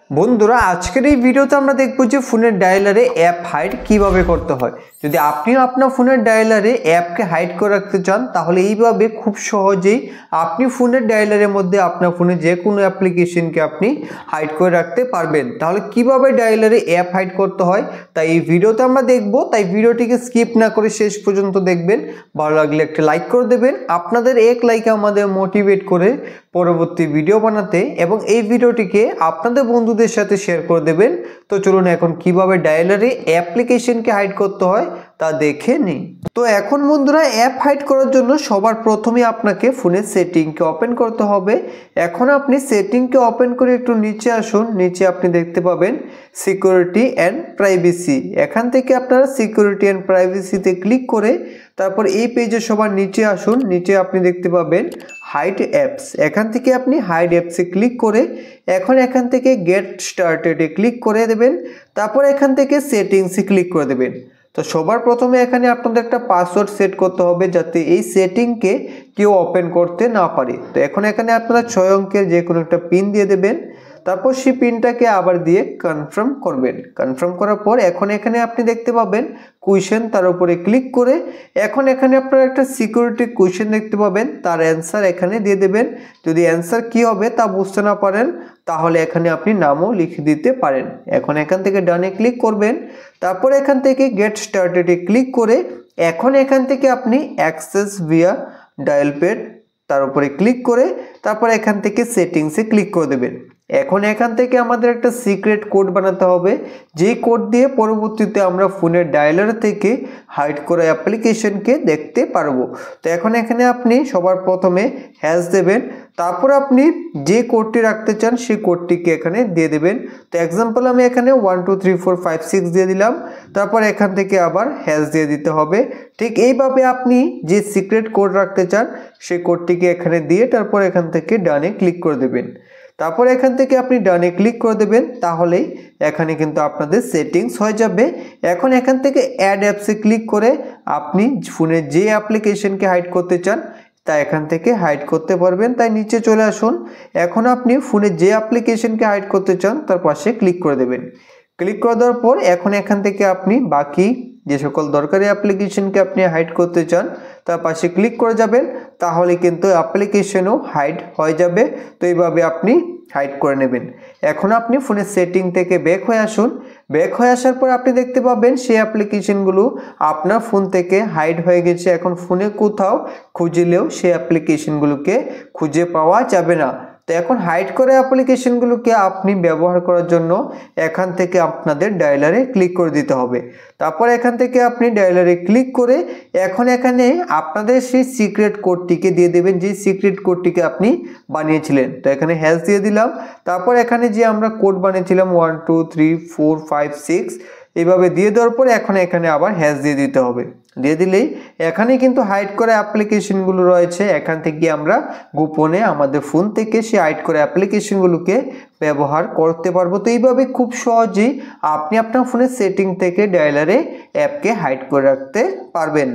বন্ধুরা আজকের এই ভিডিওতে আমরা দেখব যে ফোনের ডায়ালারে অ্যাপ হাইড কিভাবে করতে হয়। যদি আপনিও আপনার ফোনের ডায়ালারে অ্যাপকে হাইড করে রাখতে চান তাহলে এইভাবে খুব সহজেই আপনি ফোনের ডায়ালারের মধ্যে আপনার ফোনে যে কোনো অ্যাপ্লিকেশনকে আপনি হাইড করে রাখতে পারবেন। তাহলে কিভাবে ডায়ালারে অ্যাপ হাইড করতে হয় তাই এই ভিডিওতে আমরা দেখব, তাই ভিডিওটিকে স্কিপ না করে শেষ পর্যন্ত দেখবেন। ভালো লাগলে একটা লাইক করে দেবেন। আপনাদের এক লাইক আমাদের মোটিভেট করে পরবর্তী ভিডিও বানাতে এবং এই ভিডিওটিকে আপনাদের বন্ধুদের সাথে শেয়ার করে দেবেন। তো চলুন এখন কিভাবে ডায়ালারে অ্যাপ্লিকেশনকে হাইড করতে হয় তা দেখে নিই। তো এখন বন্ধুরা অ্যাপ হাইড করার জন্য সবার প্রথমে আপনাকে ফোনের সেটিংকে ওপেন করতে হবে। এখন আপনি সেটিংকে ওপেন করে একটু নিচে আসুন। নিচে আপনি দেখতে পাবেন সিকিউরিটি অ্যান্ড প্রাইভেসি। এখান থেকে আপনারা সিকিউরিটি অ্যান্ড প্রাইভেসিতে ক্লিক করে তারপর এই পেজে সবার নিচে আসুন। নিচে আপনি দেখতে পাবেন হাইড অ্যাপস। এখান থেকে আপনি হাইড অ্যাপসে ক্লিক করে এখন এখান থেকে গেট স্টার্টেডে ক্লিক করে দেবেন। তারপর এখান থেকে সেটিংসে ক্লিক করে দেবেন। তো সবার প্রথমে এখানে আপনাদের একটা পাসওয়ার্ড সেট করতে হবে যাতে এই সেটিংকে কেউ ওপেন করতে না পারে। তো এখন এখানে আপনারা 6 অঙ্কের যে কোনো একটা পিন দিয়ে দেবেন। তারপর সেই পিনটাকে আবার দিয়ে কনফার্ম করবেন। কনফার্ম করার পর এখন এখানে আপনি দেখতে পাবেন কোয়েশ্চেন, তার উপরে ক্লিক করে এখন এখানে আপনারা একটা সিকিউরিটি কোয়েশ্চেন দেখতে পাবেন, তার অ্যান্সার এখানে দিয়ে দেবেন। যদি অ্যান্সার কি হবে তা বুঝতে না পারেন তাহলে এখানে আপনি নামও লিখে দিতে পারেন। এখন এখান থেকে ডানে ক্লিক করবেন। তারপর এখান থেকে গেট স্টার্টেডে ক্লিক করে এখন এখান থেকে আপনি অ্যাক্সেস ভিয়া ডায়াল প্যাড তার উপরে ক্লিক করে তারপর এখান থেকে সেটিংসে ক্লিক করে দেবেন। এখন এখান থেকে আমাদের একটা সিক্রেট কোড বানাতে হবে, যেই কোড দিয়ে পরবর্তীতে আমরা ফোনের ডায়ালার থেকে হাইড করা অ্যাপ্লিকেশনকে দেখতে পারবো। তো এখন এখানে আপনি সবার প্রথমে হ্যাশ দেবেন। তারপর আপনি যে কোডটি রাখতে চান সেই কোডটিকে এখানে দিয়ে দেবেন। তো এক্সাম্পল আমি এখানে 1 2 3 4 5 6 দিয়ে দিলাম। তারপর এখান থেকে আবার হ্যাশ দিয়ে দিতে হবে। ঠিক এইভাবে আপনি যে সিক্রেট কোড রাখতে চান সেই কোডটিকে এখানে দিয়ে তারপর এখান থেকে ডানে ক্লিক করে দেবেন। তারপর এখান থেকে আপনি ডানে ক্লিক করে দেবেন। তাহলেই এখানে কিন্তু আপনাদের সেটিংস হয়ে যাবে। এখন এখান থেকে অ্যাড অ্যাপসে ক্লিক করে আপনি ফোনে যে অ্যাপ্লিকেশনকে হাইড করতে চান তা এখান থেকে হাইড করতে পারবেন। তাই নিচে চলে আসুন। এখন আপনি ফোনে যে অ্যাপ্লিকেশনকে হাইড করতে চান তার পাশে ক্লিক করে দেবেন। ক্লিক করে দেওয়ার পর এখন এখান থেকে আপনি বাকি যে সকল দরকারি অ্যাপ্লিকেশনকে আপনি হাইড করতে চান তার পাশে ক্লিক করে যাবেন। তাহলে কিন্তু অ্যাপ্লিকেশনও হাইড হয়ে যাবে। তো এইভাবে আপনি হাইড করে নেবেন। এখন আপনি ফোনের সেটিং থেকে ব্যাক হয়ে আসুন। ব্যাক হয়ে আসার পর আপনি দেখতে পাবেন সেই অ্যাপ্লিকেশনগুলো আপনার ফোন থেকে হাইড হয়ে গেছে। এখন ফোনে কোথাও খুঁজলেও সেই অ্যাপ্লিকেশনগুলোকে খুঁজে পাওয়া যাবে না। তো এখন হাইড করা অ্যাপ্লিকেশনগুলোকে আপনি ব্যবহার করার জন্য এখান থেকে আপনাদের ডায়ালারে ক্লিক করে দিতে হবে। তারপর এখান থেকে আপনি ডায়ালারে ক্লিক করে এখন এখানে আপনাদের সেই সিক্রেট কোডটিকে দিয়ে দেবেন, যে সিক্রেট কোডটিকে আপনি বানিয়েছিলেন। তো এখানে হ্যাশ দিয়ে দিলাম। তারপর এখানে যে আমরা কোড বানিয়েছিলাম 1 2 3 4 5 6 এইভাবে দিয়ে দেওয়ার পর এখন এখানে আবার হ্যাশ দিয়ে দিতে হবে। দিয়ে দিলেই এখানে কিন্তু হাইড করা অ্যাপ্লিকেশনগুলো রয়েছে। এখান থেকে আমরা গোপনে আমাদের ফোন থেকে সেই হাইড করা অ্যাপ্লিকেশনগুলোকে ব্যবহার করতে পারবো। তো এইভাবে খুব সহজেই আপনি আপনার ফোনের সেটিং থেকে ডায়ালারে অ্যাপকে হাইড করে রাখতে পারবেন।